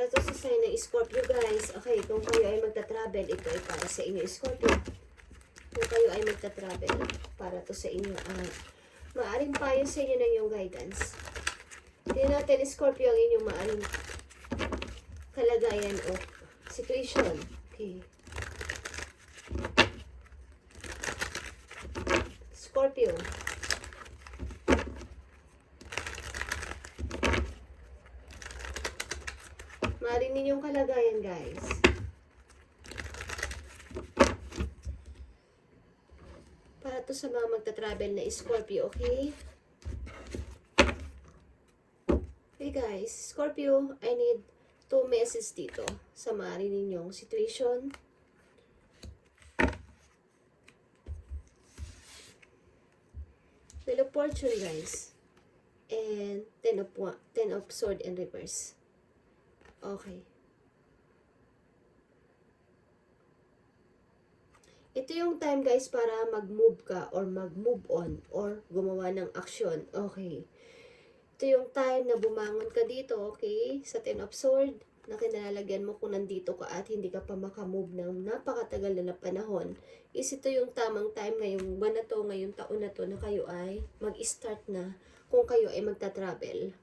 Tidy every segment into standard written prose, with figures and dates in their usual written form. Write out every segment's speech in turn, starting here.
Para to sa sign ng Scorpio, guys. Okay, kung kayo ay magta-travel, ito ay para sa inyo, Scorpio. Kung kayo ay magta-travel, para to sa inyo. Maaring payo sa inyo ng iyong guidance. Tingnan natin, Scorpio, ang inyong maaring kalagayan o situation. Okay. Scorpio. Maaring ninyong kalagayan, guys. Para to sa mga magta-travel na Scorpio, okay? Okay, guys. Scorpio, I need 2 messages dito sa maaari ninyong situation. Wheel of Fortune, guys. And 10 of Sword in reverse. Okay. Ito yung time, guys, para mag-move ka or mag-move on or gumawa ng action. Okay. Ito yung time na bumangon ka dito, okay? Sa 10 of Sword, na kinalalagyan mo kung nandito ka at hindi ka pa makamove ng napakatagal na panahon, is ito yung tamang time ngayong buwan na to, ngayong taon na to, na kayo ay mag-start na kung kayo ay magta-travel.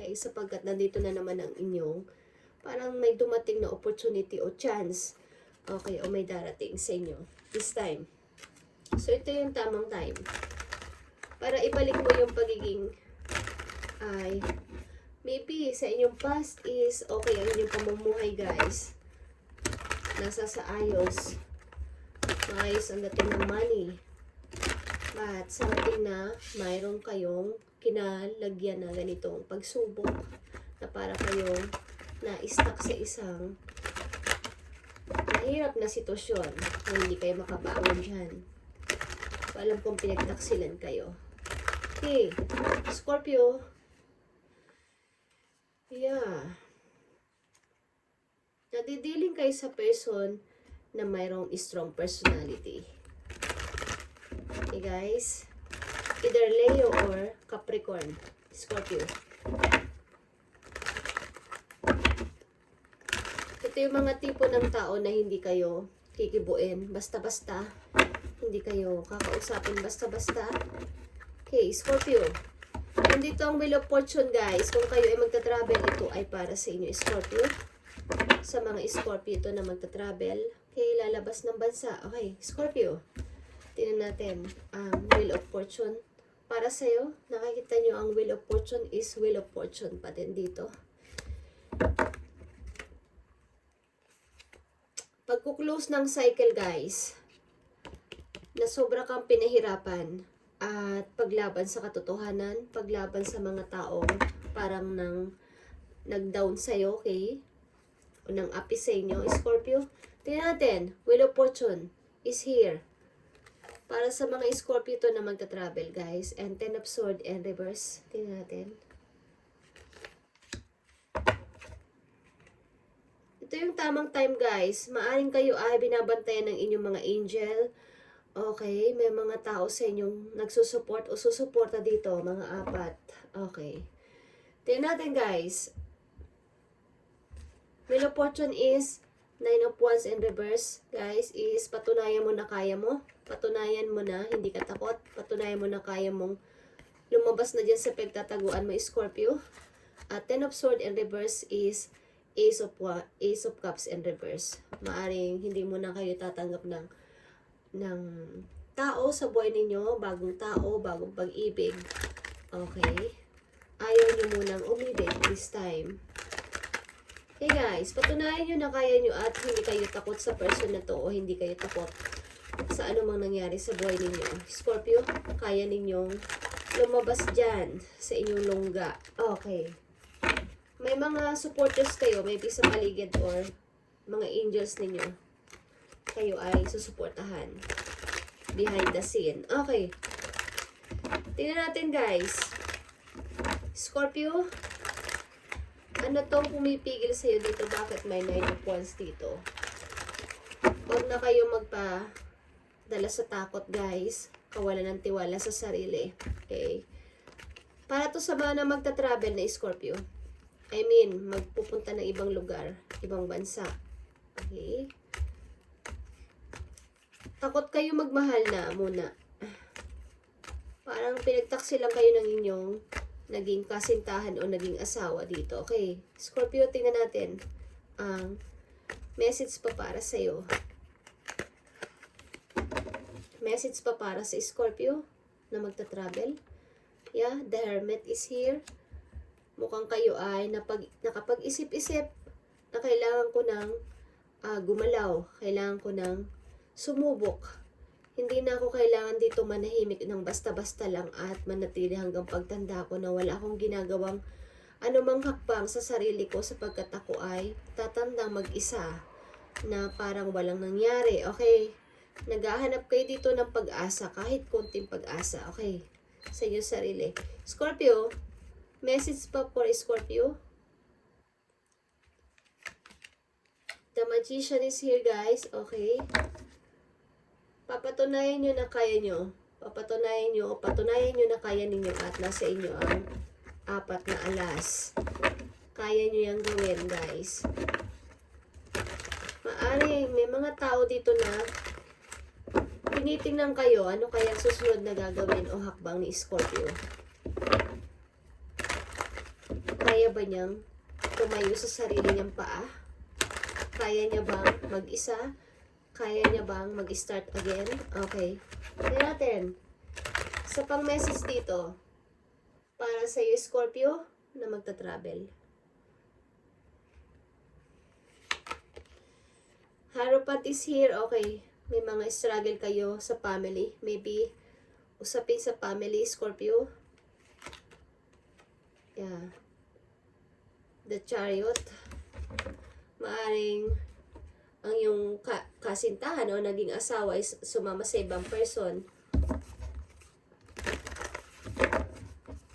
Okay, sapagkat nandito na naman ang inyong, parang may dumating na opportunity o chance, okay, o may darating sa inyo this time. So, ito yung tamang time para ibalik mo yung pagiging ay maybe sa inyong past is okay ang inyong pamumuhay, guys. Nasa sa ayos. Maayos ang dating ng money. But something na mayroon kayong kinalagyan na ganitong pagsubok na para kayong na-stuck sa isang mahirap na sitwasyon na hindi kayo makabangon dyan. So, alam kong pinagtaksilan kayo. Okay, Scorpio. Yeah. Nadidealing kayo sa person na mayroong strong personality. Okay, guys. Either Leo or Capricorn. Scorpio. Ito yung mga tipo ng tao na hindi kayo kikibuin basta-basta. Hindi kayo kakausapin basta-basta. Okay, Scorpio. Nandito ang Wheel of Fortune, guys. Kung kayo ay magta-travel, ito ay para sa inyo, Scorpio. Sa mga Scorpio ito na magta-travel. Okay, lalabas ng bansa. Okay, Scorpio. Tingnan natin ang Wheel of Fortune. Para sa'yo, nakikita nyo ang Wheel of Fortune is Wheel of Fortune pa din dito. Pagkuklose ng cycle, guys, na sobra kang pinahirapan at paglaban sa katotohanan, paglaban sa mga taong parang nag-down sa'yo, okay? O nang api sa inyo, Scorpio. Tingnan natin, Wheel of Fortune is here. Para sa mga Scorpio to na magta-travel, guys. And 10 of Sword and reverse. Tingnan natin. Ito yung tamang time, guys. Maaring kayo ay binabantayan ng inyong mga angel. Okay, may mga tao sa inyong nagsusupport o susuporta dito, mga 4. Okay. Tingnan natin, guys. Wheel of Fortune is 9 of Wands in reverse, guys, is patunayan mo na kaya mo. Patunayan mo na hindi ka takot. Patunayan mo na kaya mong lumabas na dyan sa pagtataguan mo, Scorpio. At 10 of Sword in reverse is Ace of Cups in reverse. Maaring hindi mo na kayo tatanggap ng tao sa buhay ninyo, bagong tao, bagong pag-ibig. Okay? Ayaw nyo munang umibig this time. Okay, guys, patunayan nyo na kaya nyo at hindi kayo takot sa person na to o hindi kayo takot sa anumang nangyari sa buhay ninyo. Scorpio, kaya ninyong lumabas dyan sa inyong lungga. Okay. May mga supporters kayo, maybe sa paligid or mga angels ninyo. Kayo ay susuportahan behind the scene. Okay. Tingnan natin, guys. Scorpio, ano tong pumipigil sa'yo dito? Bakit may 9 of Wands dito? Huwag na kayo magpadala sa takot, guys. Kawalan ng tiwala sa sarili. Okay? Para to sa mga na magta-travel na Scorpio. I mean, magpupunta ng ibang lugar, ibang bansa. Okay? Takot kayo magmahal na muna. Parang pinagtaksi lang kayo ng inyong naging kasintahan o naging asawa dito. Okay, Scorpio, tingnan natin ang message pa para sa'yo. Message pa para sa Scorpio na magta-travel. Yeah, the Hermit is here. Mukhang kayo ay nakapag-isip-isip na kailangan ko ng gumalaw. Kailangan ko ng sumubok. Hindi na ako kailangan dito manahimik ng basta-basta lang at manatili hanggang pagtanda ko na wala akong ginagawang anumang hakbang sa sarili ko sapagkat ako ay tatandang mag-isa na parang walang nangyari. Okay? Naghahanap kayo dito ng pag-asa, kahit konting pag-asa. Okay? Sa inyo sarili. Scorpio, message pa for Scorpio. The Magician is here, guys. Okay? Papatunayan nyo na kaya nyo. Patunayan nyo na kaya ninyo at nasa inyo ang 4 na alas. Kaya nyo yung gawin, guys. Maaring may mga tao dito na tinitingnan kayo, ano kaya susunod na gagawin o hakbang ni Scorpio. Kaya ba niyang tumayo sa sarili niyang paa? Kaya niya bang mag-isa? Kaya niya bang mag-start again? Okay. Tingnan natin. Sa pang-message dito, para sa iyo, Scorpio, na magta-travel. Hierophant is here. Okay. May mga struggle kayo sa family. Maybe, usapin sa family, Scorpio. Yeah. The Chariot. Maaring ang yung kasintahan o naging asawa ay sumama sa ibang person.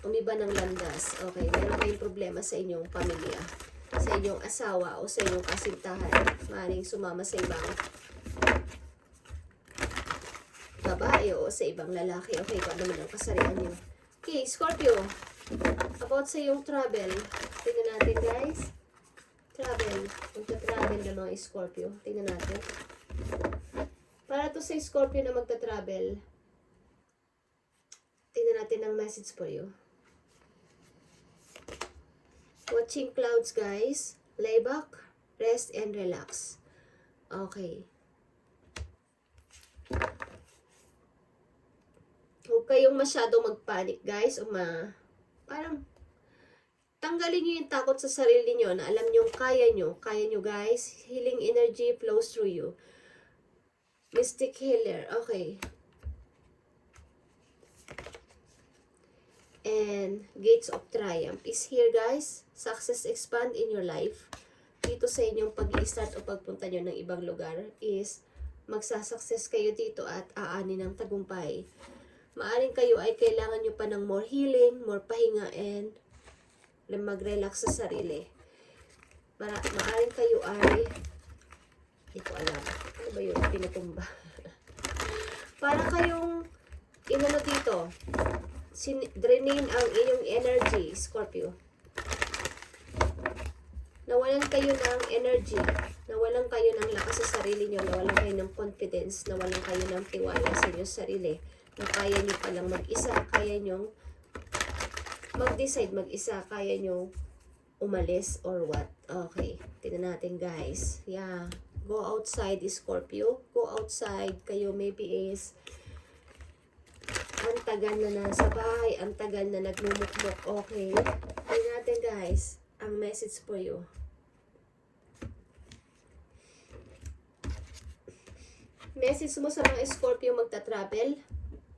Umiba ng landas. Okay, meron kayong problema sa inyong pamilya. Sa inyong asawa o sa inyong kasintahan. Maaring sumama sa ibang babae o sa ibang lalaki. Okay, kung ano man ang kasarian nyo. Okay, Scorpio. About sa iyong travel. Tingnan natin, guys. Travel. Magta-travel na mga Scorpio. Tingnan natin. Para to sa Scorpio na magta-travel, tingnan natin ang message for you. Watching clouds, guys. Lay back, rest, and relax. Okay. Huwag kayong masyadong magpanik, guys. O parang tanggalin nyo yung takot sa sarili nyo na alam nyo, kaya nyo guys. Healing energy flows through you. Mystic healer. Okay. And gates of triumph is here, guys. Success expand in your life. Dito sa inyong pag-i-start o pagpunta nyo ng ibang lugar is magsasucess kayo dito at aanin ng tagumpay. Maaring kayo ay kailangan nyo pa ng more healing, more pahinga, and mag-relax sa sarili. Maaring kayo ay, hindi ko alam, ano ba yun, pinatumba. Para kayong, inano dito, drainin ang inyong energy, Scorpio. Nawalan kayo ng energy, nawalan kayo ng lakas sa sarili nyo, nawalan kayo ng confidence, nawalan kayo ng tiwala sa inyong sarili, na kaya nyo palang mag-isa, kaya nyo mag-decide mag-isa, kaya nyo umalis or what. Okay, tignan natin, guys. Yeah, go outside, Scorpio. Go outside. Kayo maybe is ang tagal na nasa bahay, ang tagal na nagmumukmuk. Okay, tignan natin, guys, ang message for you. Message mo sa mga Scorpio magta-travel.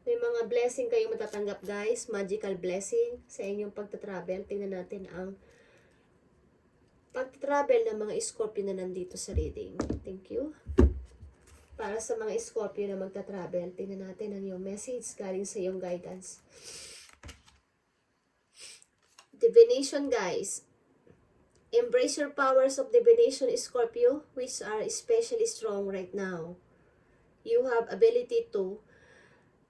May mga blessing kayo matatanggap, guys. Magical blessing sa inyong pagta-travel. Tingnan natin ang pagta-travel ng mga Scorpio na nandito sa reading. Thank you. Para sa mga Scorpio na magta-travel, tingnan natin ang iyong message galing sa iyong guidance. Divination, guys. Embrace your powers of divination, Scorpio, which are especially strong right now. You have ability to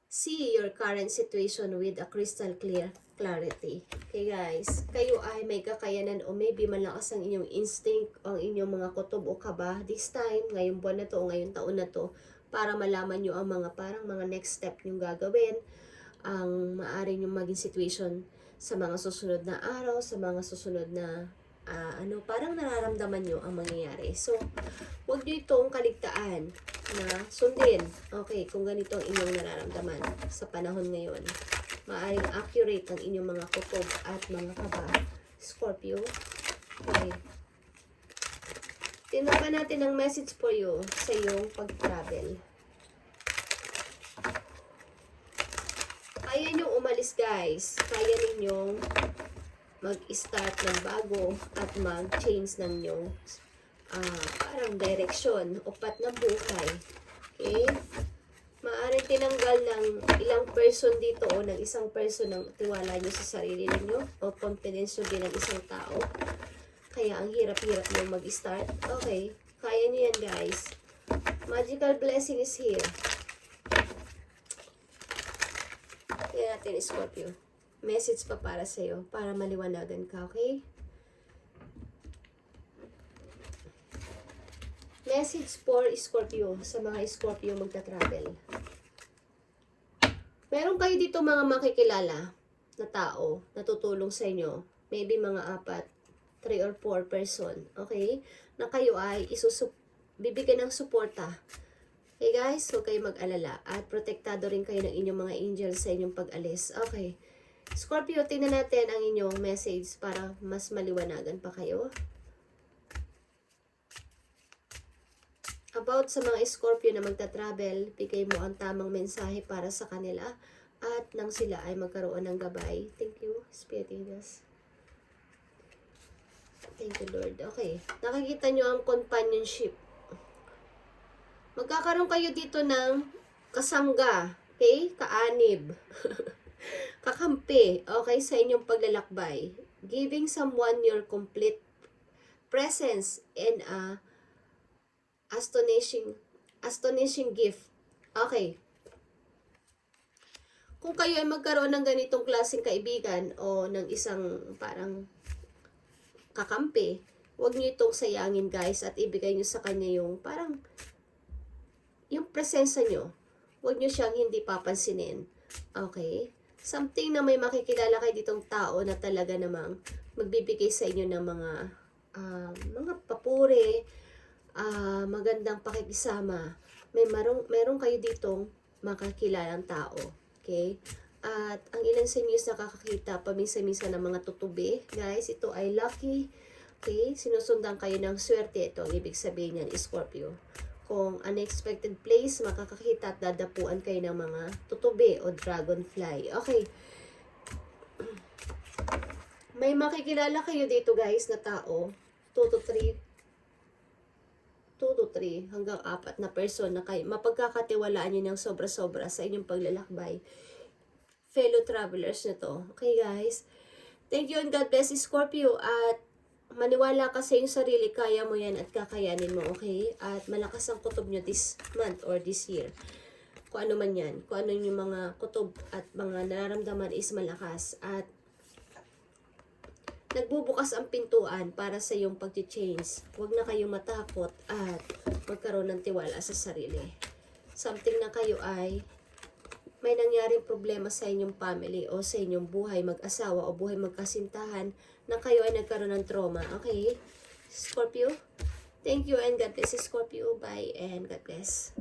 see your current situation with a crystal clear clarity. Okay guys, kayo ay may kakayanan o maybe malakas ang inyong instinct o ang inyong mga kutob o kaba this time, ngayong buwan na to o ngayong taon na to, para malaman nyo ang mga parang mga next step yung gagawin, ang maaari yung maging situation sa mga susunod na araw, sa mga susunod na parang nararamdaman nyo ang mangyayari. So, huwag nyo itong kaligtaan na sundin. Okay, kung ganito ang inyong nararamdaman sa panahon ngayon. Maaring accurate ang inyong mga kutob at mga kaba. Scorpio. Okay. Tingnan pa natin ang message for you sa iyong pag-travel. Kaya nyo umalis guys. Kaya ninyong mag-start ng bago at mag-change ng inyong parang direksyon o path ng buhay. Okay? Maaaring tinanggal ng ilang person dito o ng isang person ng tiwala nyo sa sarili ninyo o confidence nyo bilang isang tao. Kaya ang hirap-hirap nyo mag-start. Okay, kaya nyo yan guys. Magical blessing is here. Kaya natin Scorpio. Message pa para sa'yo, para maliwanagan ka, okay? Message for Scorpio, sa mga Scorpio magta-travel. Meron kayo dito mga makikilala na tao na tutulong sa inyo. Maybe mga 4, 3 or 4 person, okay? Na kayo ay bibigyan ng suporta. Okay guys, huwag kayo mag-alala. At protektado rin kayo ng inyong mga angels sa inyong pag-alis. Okay. Scorpio, tingnan natin ang inyong message para mas maliwanagan pa kayo. About sa mga Scorpio na magta-travel, bigay mo ang tamang mensahe para sa kanila at nang sila ay magkaroon ng gabay. Thank you, Spirit Angels. Thank you, Lord. Okay. Nakikita nyo ang companionship. Magkakaroon kayo dito ng kasangga. Okay? Kaanib. Kakampi, okay, sa inyong paglalakbay. Giving someone your complete presence and astonishing gift. Okay. Kung kayo ay magkaroon ng ganitong klaseng kaibigan o ng isang parang kakampi, huwag niyo itong sayangin guys at ibigay niyo sa kanya yung parang yung presensya niyo. Huwag niyo siyang hindi papansinin. Okay? Something na may makikilala kayo ditong tao na talaga namang magbibigay sa inyo ng mga papuri, magandang pakikisama. Meron kayo ditong makakilalang tao. Okay? At ang ilan sa inyo is nakakakita paminsan-minsan ng mga tutubi. Guys, ito ay lucky. Okay? Sinusundan kayo ng swerte. Ito ang ibig sabihin niyan, Scorpio. Kung unexpected place, makakakita at dadapuan kayo ng mga tutubi o dragonfly. Okay. May makikilala kayo dito guys na tao. 2 to 3 hanggang 4 na person na kayo. Mapagkakatiwalaan nyo ng sobra-sobra sa inyong paglalakbay. Fellow travelers na to. Okay guys. Thank you and God bless Scorpio. At maniwala ka sa iyong sarili, kaya mo yan at kakayanin mo, okay? At malakas ang kutob nyo this month or this year. Kung ano man yan. Kung ano yung mga kutob at mga nararamdaman is malakas. At nagbubukas ang pintuan para sa iyong pag-change. Huwag na kayong matakot at magkaroon ng tiwala sa sarili. Something na kayo ay may nangyaring problema sa inyong family o sa inyong buhay mag-asawa o buhay magkasintahan na kayo ay nagkaroon ng trauma. Okay? Scorpio? Thank you and God bless Scorpio. Bye and God bless.